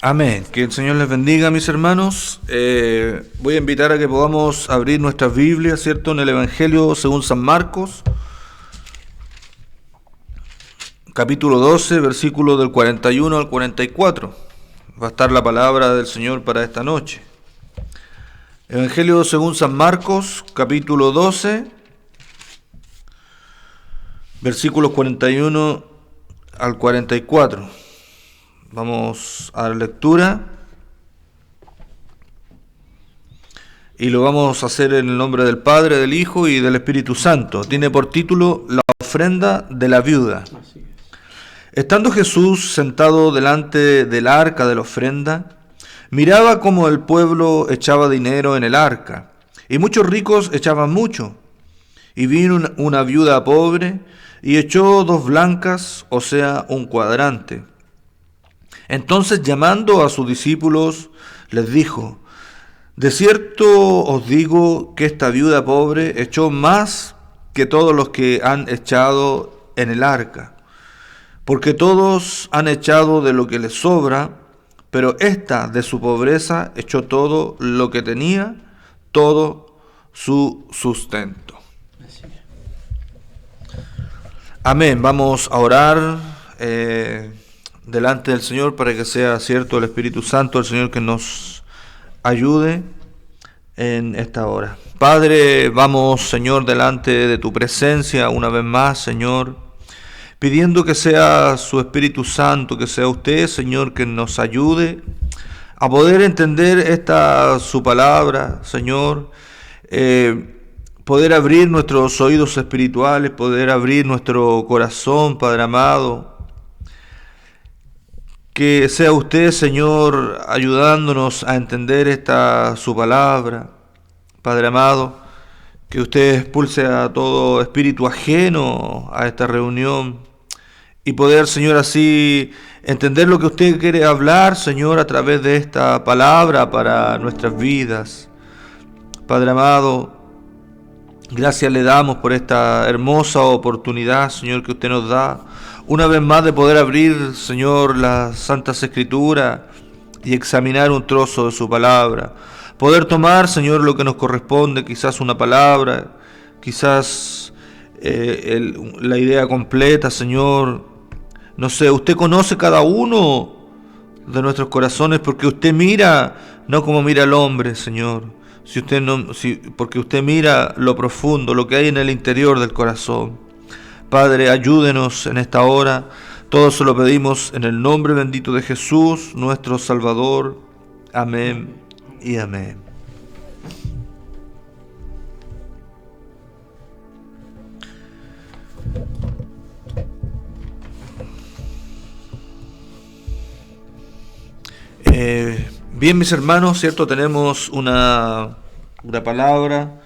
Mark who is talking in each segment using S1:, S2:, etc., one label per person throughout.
S1: Amén. Que el Señor les bendiga, mis hermanos. Voy a invitar a que podamos abrir nuestras Biblias, ¿cierto? En el Evangelio según San Marcos, capítulo 12, versículos del 41 al 44. Va a estar la palabra del Señor para esta noche. Evangelio según San Marcos, capítulo 12, versículos 41 al 44. Vamos a la lectura y lo vamos a hacer en el nombre del Padre, del Hijo y del Espíritu Santo. Tiene por título La ofrenda de la viuda. Estando Jesús sentado delante del arca de la ofrenda, miraba cómo el pueblo echaba dinero en el arca, y muchos ricos echaban mucho. Y vino una viuda pobre y echó 2 blancas, o sea, un cuadrante. Entonces, llamando a sus discípulos, les dijo: de cierto os digo que esta viuda pobre echó más que todos los que han echado en el arca, porque todos han echado de lo que les sobra, pero ésta de su pobreza echó todo lo que tenía, todo su sustento. Amén. Vamos a orar delante del Señor para que sea cierto el Espíritu Santo, el Señor, que nos ayude en esta hora. Padre, vamos, Señor, delante de tu presencia una vez más, Señor, pidiendo que sea su Espíritu Santo, que sea usted, Señor, que nos ayude a poder entender su palabra, Señor, poder abrir nuestros oídos espirituales, poder abrir nuestro corazón, Padre amado. Que sea usted, Señor, ayudándonos a entender su palabra, Padre amado, que usted expulse a todo espíritu ajeno a esta reunión y poder, Señor, así entender lo que usted quiere hablar, Señor, a través de esta palabra para nuestras vidas. Padre amado, gracias le damos por esta hermosa oportunidad, Señor, que usted nos da una vez más de poder abrir, Señor, las Santas Escrituras y examinar un trozo de su palabra. Poder tomar, Señor, lo que nos corresponde, quizás una palabra, quizás la idea completa, Señor. No sé, usted conoce cada uno de nuestros corazones, porque usted mira, no como mira el hombre, Señor. Porque usted mira lo profundo, lo que hay en el interior del corazón. Padre, ayúdenos en esta hora. Todo se lo pedimos en el nombre bendito de Jesús, nuestro Salvador. Amén y amén. Bien, mis hermanos, ¿cierto? Tenemos una palabra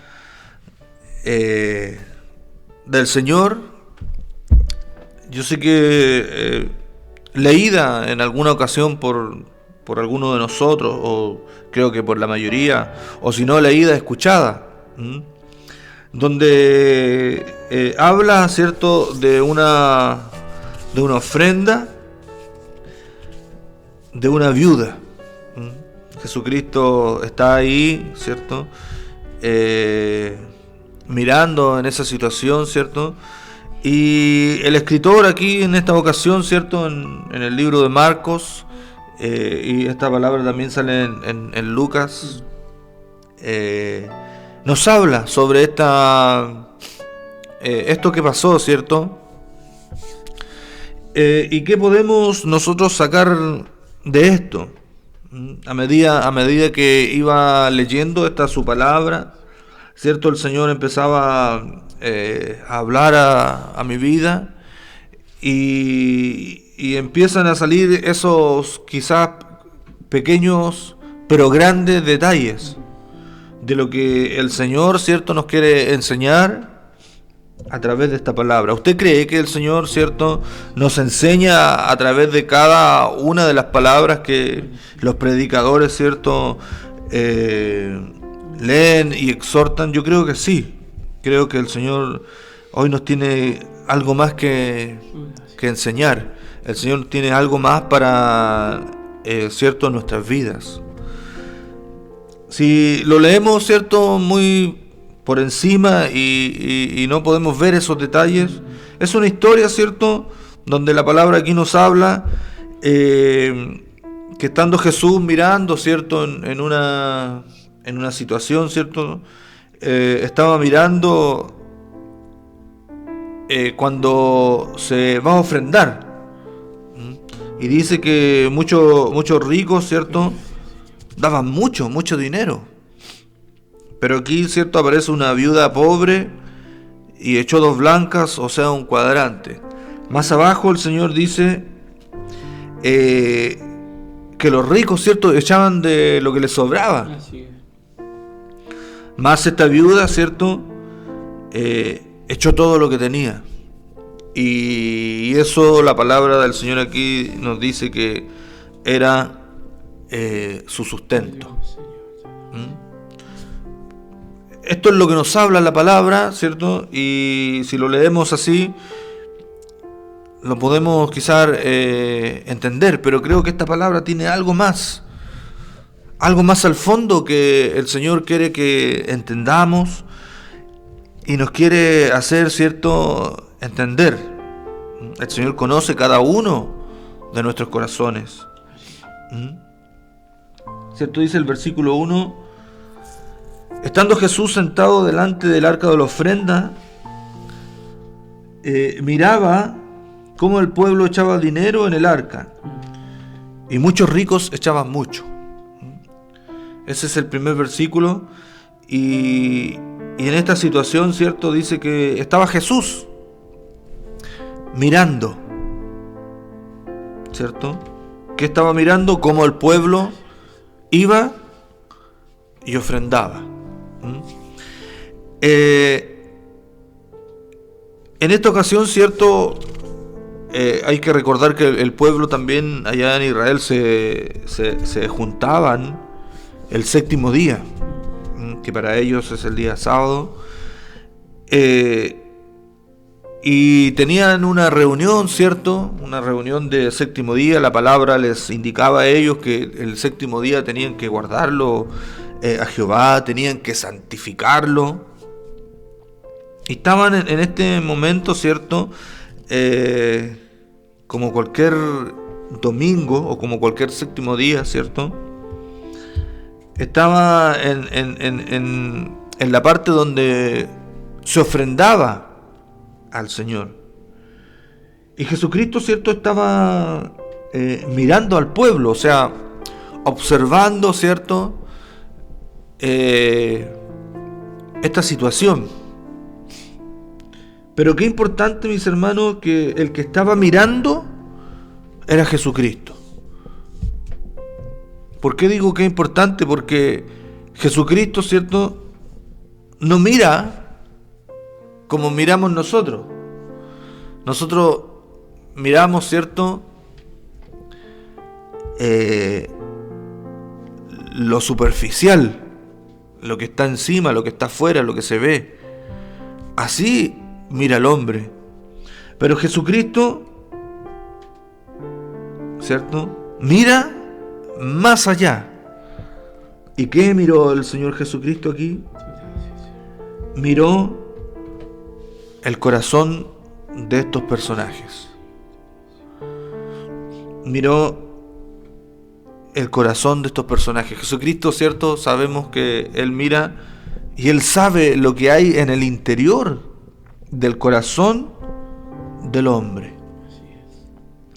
S1: del Señor. Yo sé que leída en alguna ocasión por alguno de nosotros, o creo que por la mayoría, o si no leída, escuchada, donde habla, ¿cierto?, de una ofrenda de una viuda. Jesucristo está ahí, ¿cierto?, mirando en esa situación, ¿cierto? Y el escritor aquí en esta ocasión, ¿cierto?, en el libro de Marcos, y esta palabra también sale en Lucas, nos habla sobre esto que pasó, ¿cierto? ¿Y qué podemos nosotros sacar de esto? A medida que iba leyendo su palabra, ¿cierto?, el Señor empezaba a hablar a mi vida, y empiezan a salir esos quizás pequeños pero grandes detalles de lo que el Señor, ¿cierto?, nos quiere enseñar a través de esta palabra. ¿Usted cree que el Señor, ¿cierto?, nos enseña a través de cada una de las palabras que los predicadores, ¿cierto?, leen y exhortan? Yo creo que sí. Creo que el Señor hoy nos tiene algo más que enseñar. El Señor tiene algo más para, cierto, nuestras vidas. Si lo leemos, cierto, muy por encima y no podemos ver esos detalles, es una historia, cierto, donde la palabra aquí nos habla que estando Jesús mirando, cierto, en una situación, cierto, estaba mirando cuando se va a ofrendar. Y dice que muchos ricos, cierto, daban mucho dinero. Pero aquí, cierto, aparece una viuda pobre y echó 2 blancas, o sea, un cuadrante. Más abajo el Señor dice que los ricos, cierto, echaban de lo que les sobraba. Más esta viuda, cierto, echó todo lo que tenía. Y eso, la palabra del Señor aquí nos dice que era su sustento. Esto es lo que nos habla la palabra, ¿cierto? Y si lo leemos así, lo podemos quizás entender, pero creo que esta palabra tiene algo más al fondo que el Señor quiere que entendamos y nos quiere hacer, ¿cierto?, entender. El Señor conoce cada uno de nuestros corazones. ¿Cierto? Dice el versículo 1: estando Jesús sentado delante del arca de la ofrenda, miraba cómo el pueblo echaba dinero en el arca, y muchos ricos echaban mucho. Ese es el primer versículo, y en esta situación, ¿cierto?, dice que estaba Jesús mirando, ¿cierto? Que estaba mirando cómo el pueblo iba y ofrendaba. En esta ocasión, ¿cierto?, hay que recordar que el pueblo también allá en Israel se juntaban el 7º día, que para ellos es el día sábado, y tenían una reunión, ¿cierto? Una reunión de 7º día. La palabra les indicaba a ellos que el 7º día tenían que guardarlo a Jehová, tenían que santificarlo. Y estaban en este momento, ¿cierto?, como cualquier domingo o como cualquier 7º día, ¿cierto?, estaba en la parte donde se ofrendaba al Señor. Y Jesucristo, ¿cierto?, estaba mirando al pueblo, o sea, observando, ¿cierto?, esta situación. Pero qué importante, mis hermanos, que el que estaba mirando era Jesucristo. ¿Por qué digo que es importante? Porque Jesucristo, ¿cierto?, no mira como miramos nosotros. Nosotros miramos, ¿cierto?, lo superficial, lo que está encima, lo que está afuera, lo que se ve. Así mira el hombre. Pero Jesucristo, ¿cierto?, mira más allá. ¿Y qué miró el Señor Jesucristo aquí? Miró el corazón de estos personajes. Miró el corazón de estos personajes. Jesucristo, ¿cierto?, sabemos que Él mira y Él sabe lo que hay en el interior del corazón del hombre.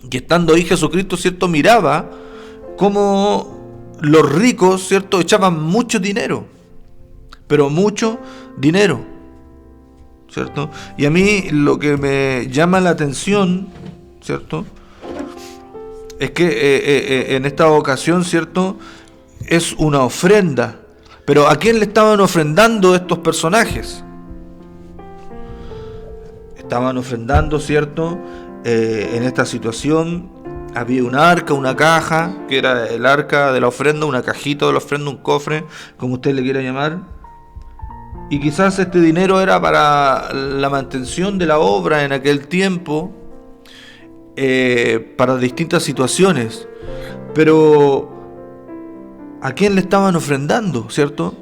S1: Y estando ahí Jesucristo, ¿cierto?, miraba cómo los ricos, ¿cierto?, echaban mucho dinero, pero mucho dinero, ¿cierto? Y a mí lo que me llama la atención, ¿cierto?, es que en esta ocasión, ¿cierto?, es una ofrenda. Pero ¿a quién le estaban ofrendando estos personajes? Estaban ofrendando, ¿cierto?, en esta situación había un arca, una caja, que era el arca de la ofrenda, una cajita de la ofrenda, un cofre, como usted le quiera llamar. Y quizás este dinero era para la mantención de la obra en aquel tiempo. para distintas situaciones. Pero ¿a quién le estaban ofrendando, cierto?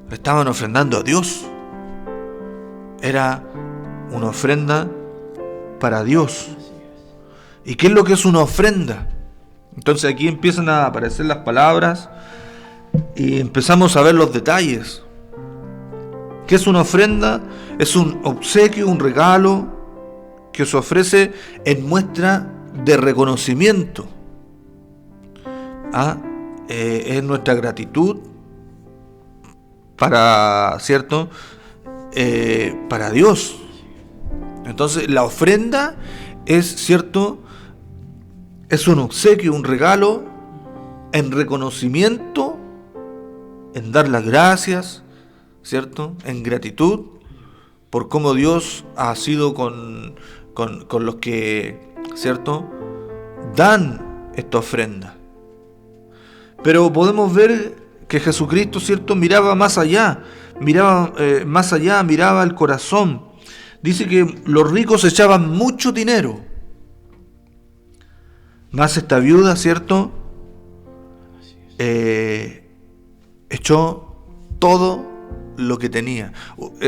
S1: Le estaban ofrendando a Dios. Era una ofrenda para Dios. ¿Y qué es lo que es una ofrenda? Entonces aquí empiezan a aparecer las palabras y empezamos a ver los detalles. ¿Qué es una ofrenda? Es un obsequio, un regalo que se ofrece en muestra de reconocimiento. Es nuestra gratitud para, ¿cierto? Para Dios. Entonces la ofrenda es, ¿cierto? Es un obsequio, un regalo en reconocimiento, en dar las gracias, ¿cierto? En gratitud por cómo Dios ha sido con los que, ¿cierto? Dan esta ofrenda. Pero podemos ver que Jesucristo, ¿cierto? Miraba más allá, miraba el corazón. Dice que los ricos echaban mucho dinero. Más esta viuda, ¿cierto? Echó todo lo que tenía.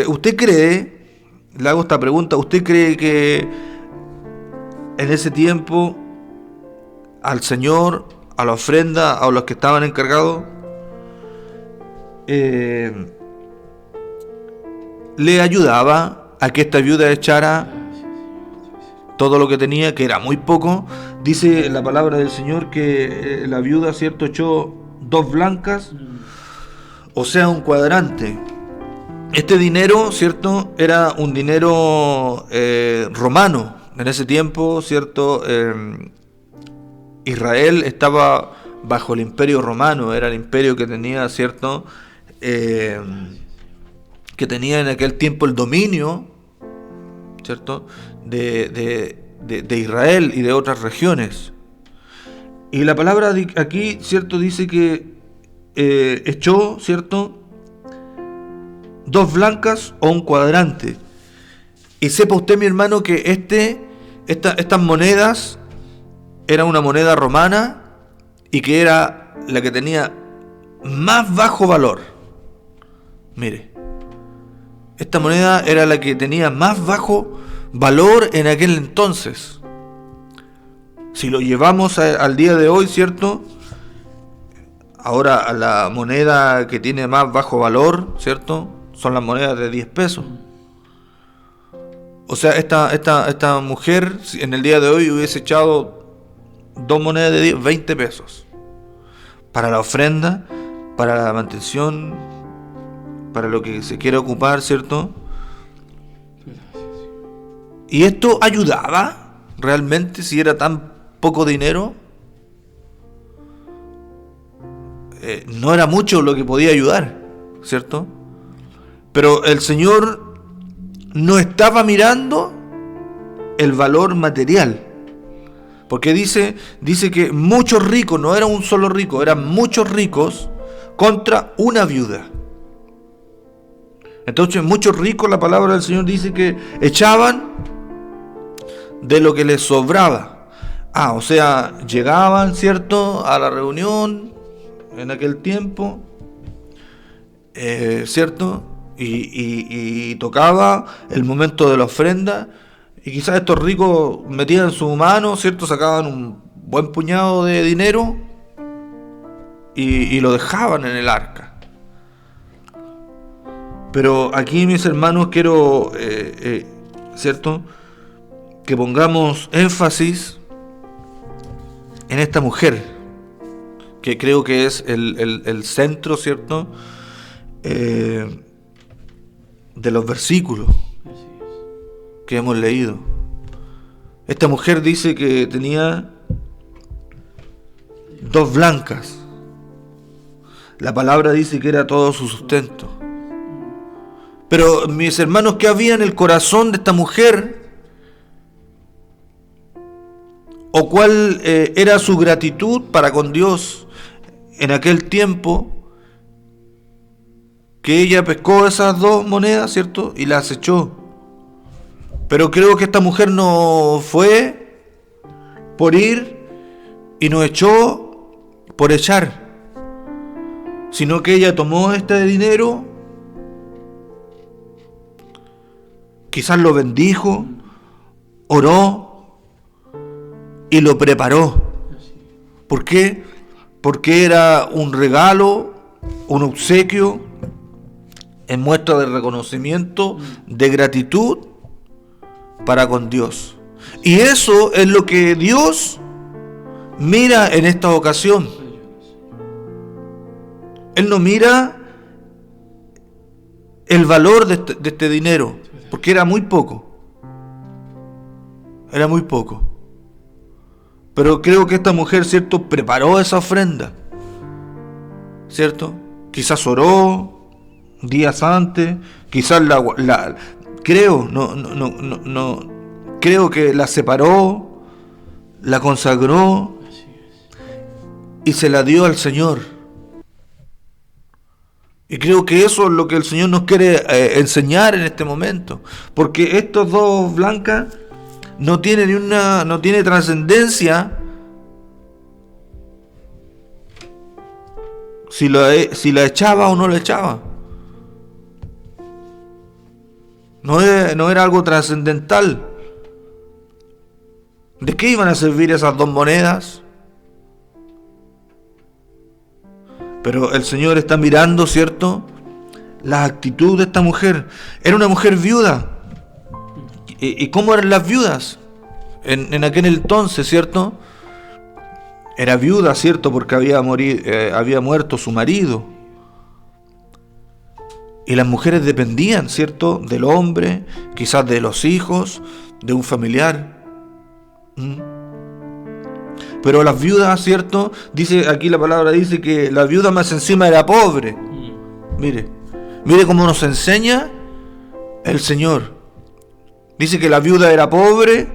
S1: ¿Usted cree, le hago esta pregunta, usted cree que en ese tiempo al Señor, a la ofrenda, a los que estaban encargados, le ayudaba a que esta viuda echara todo lo que tenía, que era muy poco? Dice la palabra del Señor que la viuda, ¿cierto?, echó 2 blancas, o sea, un cuadrante. Este dinero, ¿cierto?, era un dinero romano. En ese tiempo, ¿cierto?, Israel estaba bajo el imperio romano, era el imperio que tenía, ¿cierto?, que tenía en aquel tiempo el dominio, ¿cierto?, de Israel y de otras regiones. Y la palabra aquí, ¿cierto?, dice que echó, ¿cierto?, 2 blancas o un cuadrante. Y sepa usted, mi hermano, que estas monedas era una moneda romana y que era la que tenía más bajo valor. Mire, esta moneda era la que tenía más bajo valor en aquel entonces. Si lo llevamos al día de hoy, ¿cierto? Ahora a la moneda que tiene más bajo valor, ¿cierto?, son las monedas de 10 pesos. O sea, esta mujer en el día de hoy hubiese echado 2 monedas de 10, 20 pesos. Para la ofrenda, para la mantención, para lo que se quiere ocupar, ¿cierto? ¿Y esto ayudaba realmente si era tan poco dinero? No era mucho lo que podía ayudar, ¿cierto? Pero el Señor no estaba mirando el valor material. Porque dice que muchos ricos, no era un solo rico, eran muchos ricos contra una viuda. Entonces muchos ricos, la palabra del Señor dice que echaban de lo que les sobraba. O sea, llegaban, ¿cierto?, a la reunión en aquel tiempo, ¿cierto?, y tocaba el momento de la ofrenda, y quizás estos ricos metían su mano, ¿cierto?, sacaban un buen puñado de dinero y lo dejaban en el arca. Pero aquí, mis hermanos, quiero, ¿cierto?, que pongamos énfasis en esta mujer, que creo que es el centro, ¿cierto?, de los versículos que hemos leído. Esta mujer dice que tenía 2 blancas. La palabra dice que era todo su sustento. Pero, mis hermanos, ¿qué había en el corazón de esta mujer? ¿O cuál era su gratitud para con Dios en aquel tiempo? Que ella pescó esas 2 monedas, ¿cierto?, y las echó. Pero creo que esta mujer no fue por ir y no echó por echar, sino que ella tomó este dinero, quizás lo bendijo, oró y lo preparó. ¿Por qué? Porque era un regalo, un obsequio en muestra de reconocimiento, de gratitud para con Dios. Y eso es lo que Dios mira en esta ocasión. Él no mira el valor de este dinero, porque era muy poco. Era muy poco. Pero creo que esta mujer, ¿cierto?, preparó esa ofrenda, ¿cierto? Quizás oró días antes, quizás creo que la separó, la consagró y se la dio al Señor. Y creo que eso es lo que el Señor nos quiere enseñar en este momento, porque estos dos blancas no tienen no tiene trascendencia si la echaba o no la echaba. No era algo trascendental. ¿De qué iban a servir esas dos monedas? Pero el Señor está mirando, ¿cierto?, la actitud de esta mujer. Era una mujer viuda. ¿Y cómo eran las viudas en aquel entonces, cierto? Era viuda, ¿cierto?, porque había muerto su marido. Y las mujeres dependían, ¿cierto?, del hombre, quizás de los hijos, de un familiar. Pero las viudas, ¿cierto?, dice aquí la palabra, dice que la viuda más encima era pobre. Mire cómo nos enseña el Señor. Dice que la viuda era pobre.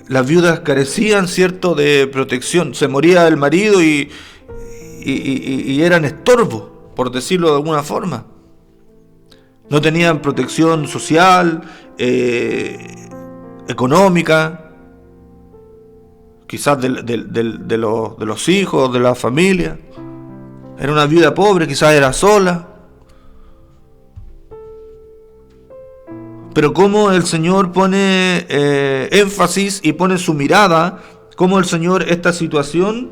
S1: Las viudas carecían, ¿cierto?, de protección. Se moría el marido y eran estorbo, por decirlo de alguna forma. No tenían protección social, económica, quizás de los hijos, de la familia. Era una viuda pobre, quizás era sola. Pero cómo el Señor pone énfasis y pone su mirada, cómo el Señor esta situación,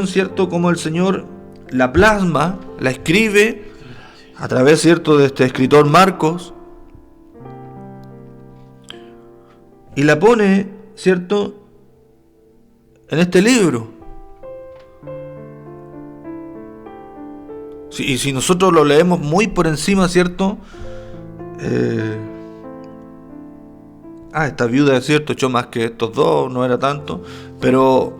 S1: ¿cierto?, cómo el Señor la plasma, la escribe a través, ¿cierto?, de este escritor Marcos, y la pone, ¿cierto?, en este libro. Y si nosotros lo leemos muy por encima, ¿cierto? Esta viuda, es cierto, echó más que estos dos, no era tanto. Pero,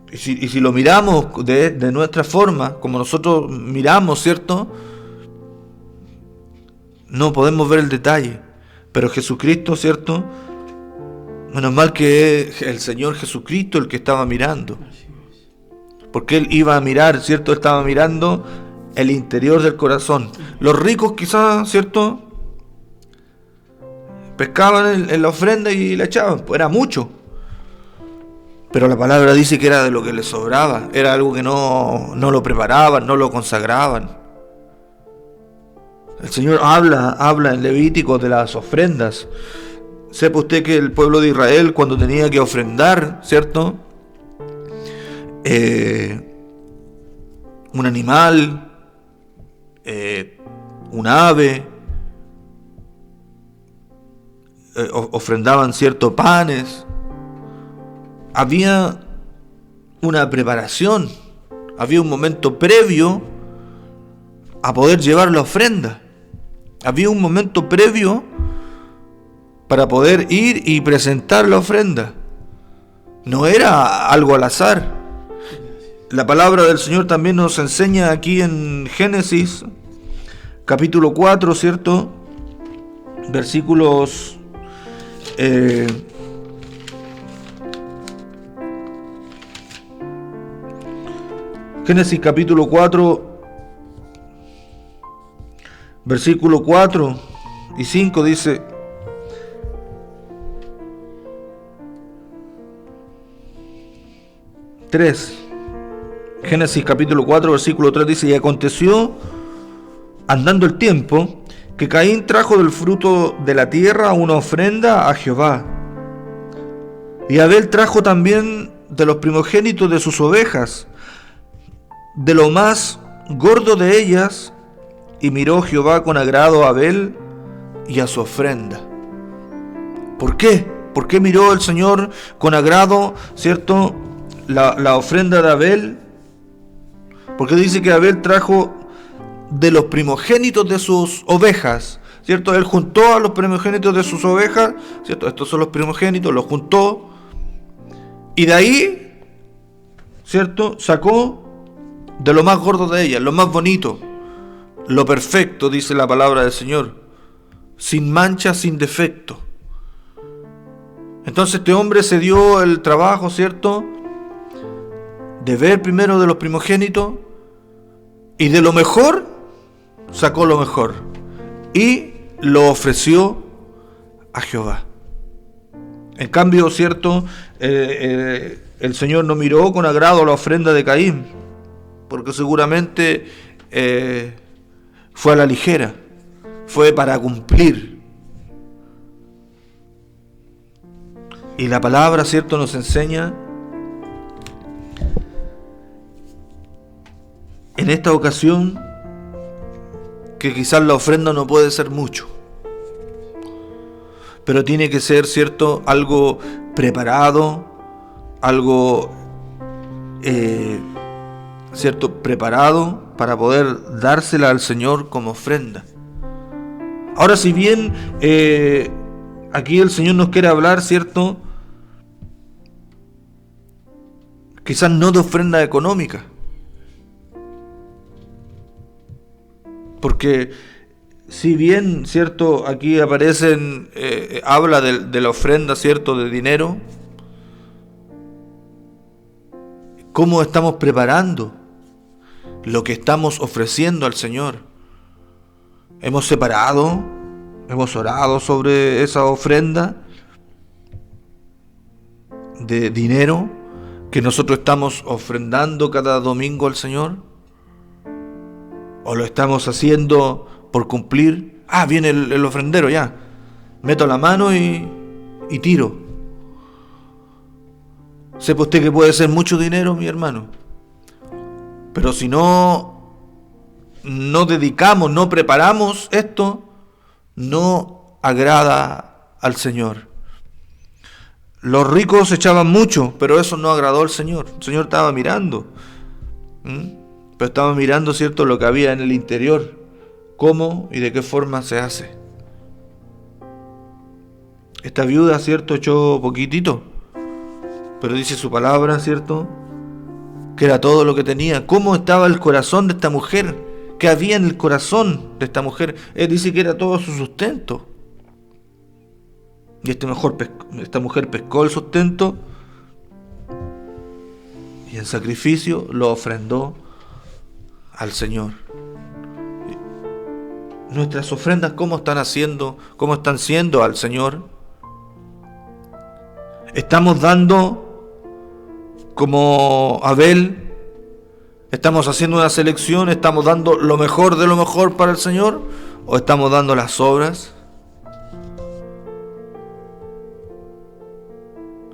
S1: y si lo miramos de nuestra forma, como nosotros miramos, ¿cierto?, no podemos ver el detalle. Pero Jesucristo, ¿cierto?, menos mal que es el Señor Jesucristo el que estaba mirando. Porque Él iba a mirar, ¿cierto? Estaba mirando el interior del corazón. Los ricos quizás, ¿cierto?, pescaban en la ofrenda y la echaban, pues era mucho. Pero la palabra dice que era de lo que les sobraba, era algo que no lo preparaban, no lo consagraban. El Señor habla en Levítico de las ofrendas. Sepa usted que el pueblo de Israel, cuando tenía que ofrendar, ¿cierto?, un animal, un ave, ofrendaban ciertos panes. Había una preparación, había un momento previo a poder llevar la ofrenda. Había un momento previo para poder ir y presentar la ofrenda. No era algo al azar. La palabra del Señor también nos enseña aquí en Génesis, capítulo 4, ¿cierto? Versículos... Génesis capítulo 4, versículo 4 y 5 dice: Génesis capítulo 4, versículo 3 dice: y aconteció, andando el tiempo, que Caín trajo del fruto de la tierra una ofrenda a Jehová. Y Abel trajo también de los primogénitos de sus ovejas, de lo más gordo de ellas, y miró Jehová con agrado a Abel y a su ofrenda. ¿Por qué? ¿Por qué miró el Señor con agrado, cierto, la ofrenda de Abel? Porque dice que Abel trajo de los primogénitos de sus ovejas, ¿cierto? Él juntó a los primogénitos de sus ovejas, ¿cierto? Estos son los primogénitos, los juntó, y de ahí, ¿cierto?, sacó de lo más gordo de ellas, lo más bonito, lo perfecto, dice la palabra del Señor, sin mancha, sin defecto. Entonces este hombre se dio el trabajo, ¿cierto?, de ver primero de los primogénitos, y de lo mejor sacó lo mejor y lo ofreció a Jehová. En cambio, ¿cierto?, el Señor no miró con agrado la ofrenda de Caín, porque seguramente fue a la ligera, fue para cumplir. Y la palabra, ¿cierto?, nos enseña en esta ocasión que quizás la ofrenda no puede ser mucho, pero tiene que ser, ¿cierto?, algo preparado, algo, ¿cierto?, preparado para poder dársela al Señor como ofrenda. Ahora, si bien aquí el Señor nos quiere hablar, ¿cierto?, quizás no de ofrenda económica, porque si bien, ¿cierto?, aquí aparecen, habla de la ofrenda, ¿cierto?, de dinero, ¿cómo estamos preparando lo que estamos ofreciendo al Señor? ¿Hemos separado? ¿Hemos orado sobre esa ofrenda de dinero que nosotros estamos ofrendando cada domingo al Señor? ¿O lo estamos haciendo por cumplir? Viene el ofrendero, ya. Meto la mano y tiro. Sepa usted que puede ser mucho dinero, mi hermano. Pero si no dedicamos, no preparamos esto, no agrada al Señor. Los ricos echaban mucho, pero eso no agradó al Señor. El Señor estaba mirando. Pero estaba mirando, ¿cierto?, lo que había en el interior, cómo y de qué forma se hace. Esta viuda, ¿cierto?, echó poquitito, pero dice su palabra, ¿cierto?, que era todo lo que tenía. ¿Cómo estaba el corazón de esta mujer? ¿Qué había en el corazón de esta mujer? Él dice que era todo su sustento. Y esta mujer pescó el sustento y en sacrificio lo ofrendó al Señor. Nuestras ofrendas, ¿cómo están siendo al Señor? ¿Estamos dando como Abel? ¿Estamos haciendo una selección? ¿Estamos dando lo mejor de lo mejor para el Señor? ¿O estamos dando las obras?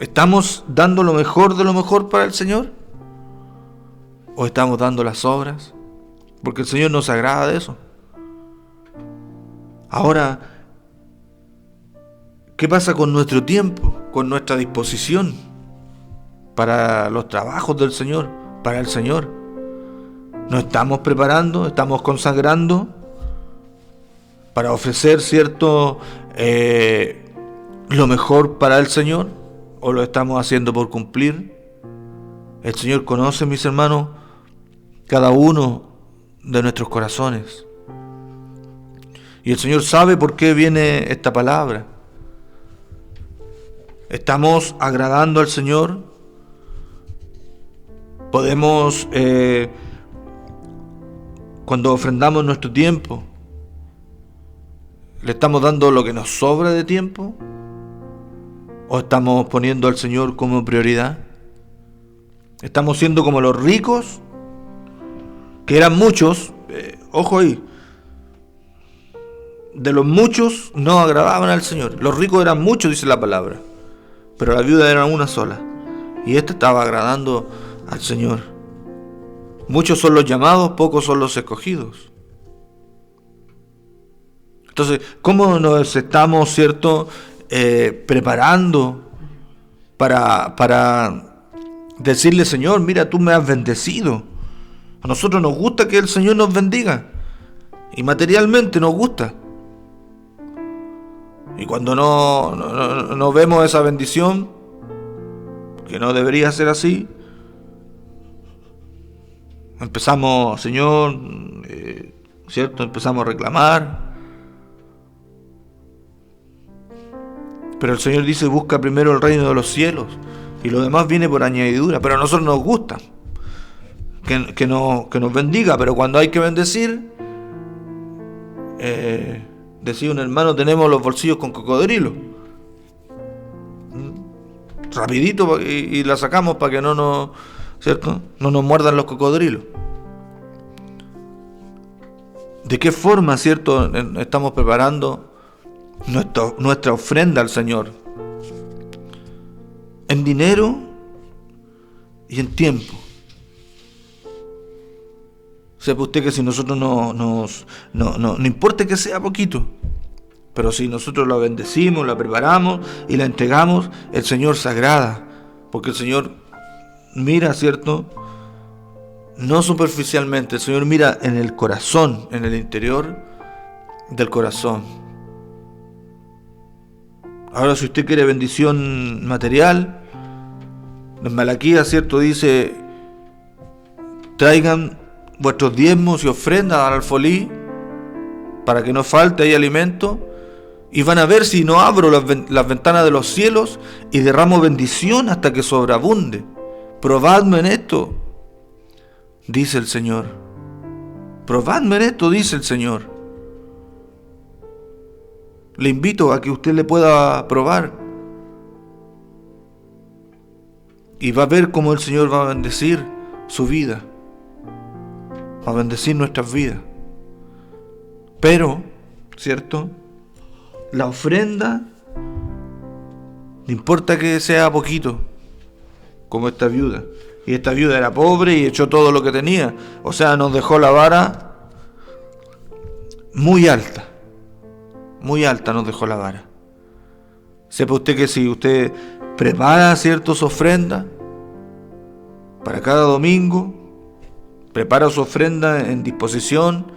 S1: ¿Estamos dando lo mejor de lo mejor para el Señor? ¿O estamos dando las obras? Porque el Señor no se agrada de eso. Ahora, ¿qué pasa con nuestro tiempo, con nuestra disposición para los trabajos del Señor, para el Señor? ¿Nos estamos preparando, estamos consagrando para ofrecer, ¿cierto?, lo mejor para el Señor? ¿O lo estamos haciendo por cumplir? El Señor conoce, mis hermanos, cada uno de nuestros corazones. Y el Señor sabe por qué viene esta palabra. ¿Estamos agradando al Señor? Podemos, cuando ofrendamos nuestro tiempo, ¿Le estamos dando lo que nos sobra de tiempo? ¿O estamos poniendo al Señor como prioridad? ¿Estamos siendo como los ricos? Que eran muchos, ojo ahí, de los muchos no agradaban al Señor. Los ricos eran muchos, dice la palabra, pero la viuda era una sola, y esta estaba agradando al Señor. Muchos son los llamados, pocos son los escogidos. Entonces, ¿cómo nos estamos, cierto, preparando para decirle, Señor, mira, tú me has bendecido? A nosotros nos gusta que el Señor nos bendiga, y materialmente nos gusta. Y cuando no vemos esa bendición, que no debería ser así, empezamos, Señor, ¿cierto? Empezamos a reclamar. Pero el Señor dice, busca primero el reino de los cielos, y lo demás viene por añadidura. Pero a nosotros nos gusta que nos bendiga, pero cuando hay que bendecir, decía un hermano, tenemos los bolsillos con cocodrilo. Rapidito y la sacamos para que ¿cierto? No nos muerdan los cocodrilos. ¿De qué forma, cierto, estamos preparando nuestra ofrenda al Señor? En dinero y en tiempo. Sepa usted que si nosotros no importa que sea poquito, pero si nosotros la bendecimos, la preparamos y la entregamos, el Señor se agrada, porque el Señor mira, ¿cierto? No superficialmente, el Señor mira en el corazón, en el interior del corazón. Ahora, si usted quiere bendición material, en Malaquías, ¿cierto? Dice, traigan vuestros diezmos y ofrendas al alfolí, para que no falte ahí alimento, y van a ver si no abro las ventanas de los cielos y derramo bendición hasta que sobreabunde. Probadme en esto, dice el Señor. Probadme en esto, dice el Señor. Le invito a que usted le pueda probar, y va a ver cómo el Señor va a bendecir su vida, va a bendecir nuestras vidas. Pero, ¿cierto? La ofrenda, no importa que sea poquito, como esta viuda. Y esta viuda era pobre y echó todo lo que tenía. O sea, nos dejó la vara muy alta. Muy alta nos dejó la vara. Sepa usted que si usted prepara ciertas ofrendas para cada domingo, prepara su ofrenda en disposición,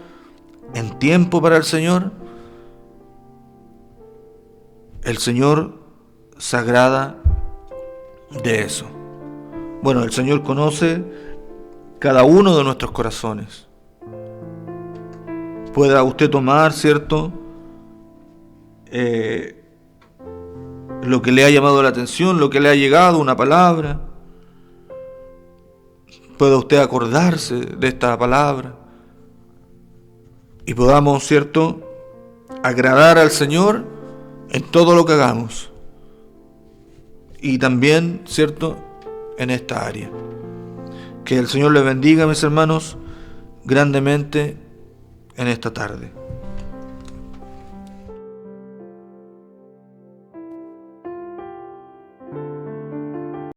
S1: en tiempo para el Señor se agrada de eso. Bueno, el Señor conoce cada uno de nuestros corazones. Pueda usted tomar, ¿cierto?, lo que le ha llamado la atención, lo que le ha llegado, una palabra. Pueda usted acordarse de esta palabra y podamos, ¿cierto?, agradar al Señor en todo lo que hagamos, y también, ¿cierto?, en esta área. Que el Señor les bendiga, mis hermanos, grandemente en esta tarde.